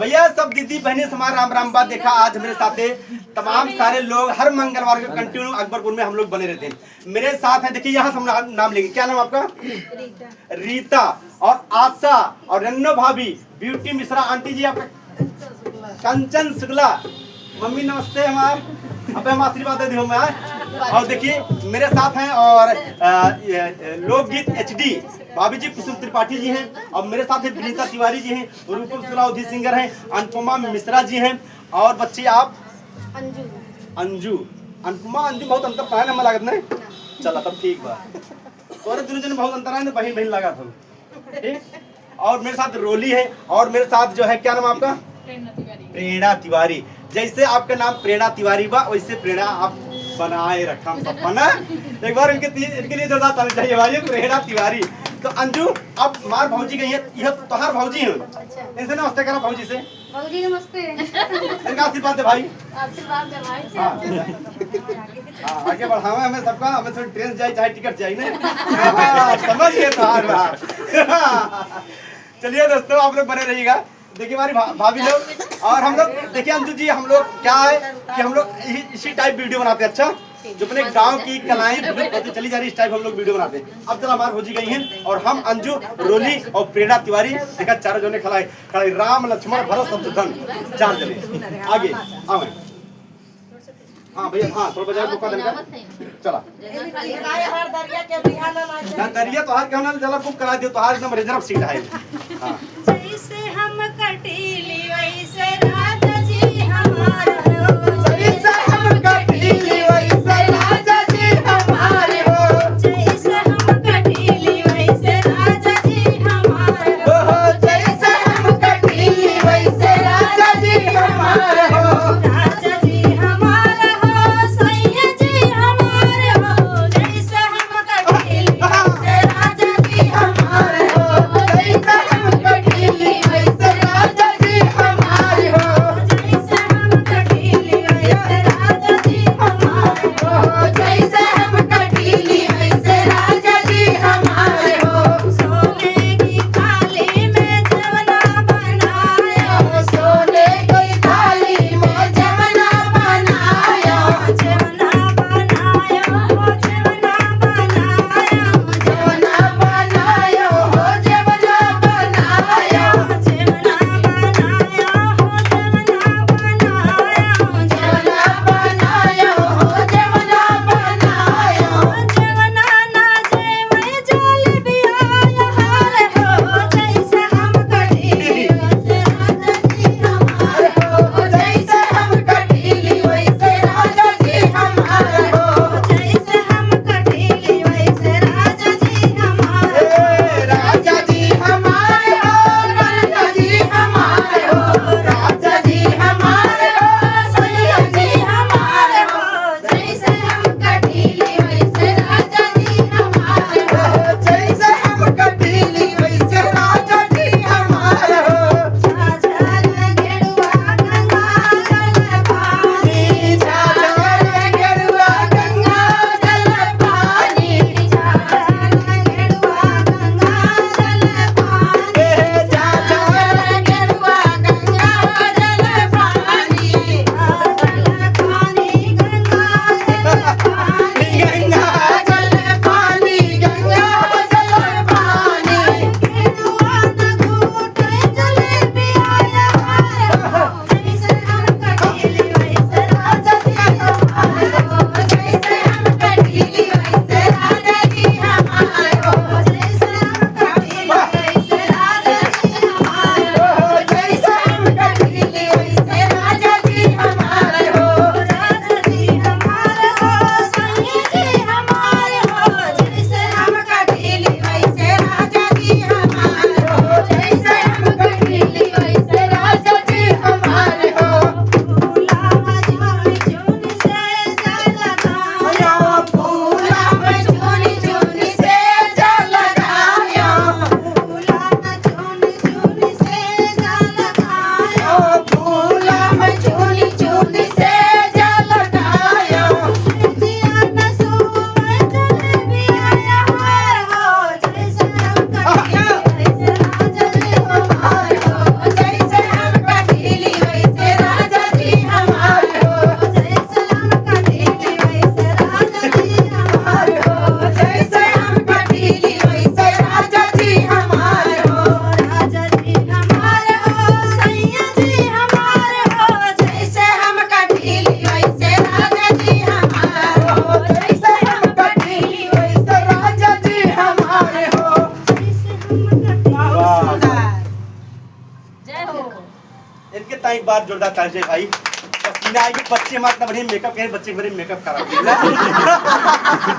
भैया सब दीदी बहनी समाज राम राम बात देखा। आज मेरे साथ तमाम सारे लोग हर मंगलवार को कंटिन्यू अकबरपुर में हम लोग बने रहते हैं। मेरे साथ है, देखिए यहाँ सब नाम लेंगे। क्या नाम आपका? रीता और आशा और रन्नो भाभी, ब्यूटी मिश्रा, आंटी जी आपका कंचन शुक्ला, मम्मी नमस्ते हमारे, अब हम आशीर्वाद दे दी मैं। और देखिए मेरे साथ हैं और लोकगीत एचडी भाभी जी कुसुम त्रिपाठी जी हैं, और मेरे साथ है विनीता तिवारी जी हैं, रूपम सुरावधी सिंगर हैं, अनुपमा मिश्रा जी हैं, और बच्ची आप अंजू। अनुपमा अंजू बहुत अंतर पाया ना लागत नहीं चला तब ठीक बा। और दोनों जन बहुत अंतर है ना, बहन बहन लगा था ठीक। और मेरे साथ रोली है, और मेरे साथ जो है क्या नाम आपका? प्रेरणा तिवारी। जैसे आपका नाम प्रेरणा तिवारी बा वैसे प्रेरणा आप बनाए रखा ना। एक बार इनके लिए जोरदार ताली चाहिए भाई। प्रेरणा तिवारी। तो अंजू अब मार भौजी गई है, यह तोहार भौजी है। इनसे नमस्ते करो भौजी से। भौजी नमस्ते। इनका आशीर्वाद दे भाई। आशीर्वाद दे भाई। हाँ आगे बढ़ावा हमें सबका, हमें थोड़ी ट्रेन जाए चाहे टिकट जाए ना। समझ गए तोहार बात। चलिए दोस्तों आप लोग बने रहिएगा। देखिए हमारी भाभी लोग और हम लोग, देखिए अंजू जी हम लोग क्या है कि हम लोग इसी टाइप वीडियो बनाते हैं। अच्छा जो अपने गांव की कलाएं चली जा रही इस टाइप हम लोग वीडियो बनाते हैं। अब चलो हमारी भौजी गई हैं और हम अंजू, रोली और प्रेरणा तिवारी देखा चारों जने खड़ाई राम लक्ष्मण भरत शत्रुघ्न चार जने आगे आओ। हाँ भैया हाँ थोड़ा बजाय बुका देना चला। दरिया तो हार क्यों ना जला बुक करा दियो, तो हार एकदम रिजर्व सीट है। हाँ जैसे हम कटीली वैसे राजा जी हमारा हो, जैसे हम कटीली वैसे राजा जी हमारे हो, जैसे हम कटीली वैसे राजा जी हमारा हो, जैसे हम कटीली वैसे राजा जी हमारे हो, राजा जी हमारा हो, सैया जी हमारे हो, जैसे हम कटीली वैसे राजा जी हमारे हो, जैसे हम कटीली वैसे हैं एक बार जोरदार ताली से भाई। पसीना आएगी, बच्चे हमारे इतना बढ़िया मेकअप करें, बच्चे बड़े मेकअप करा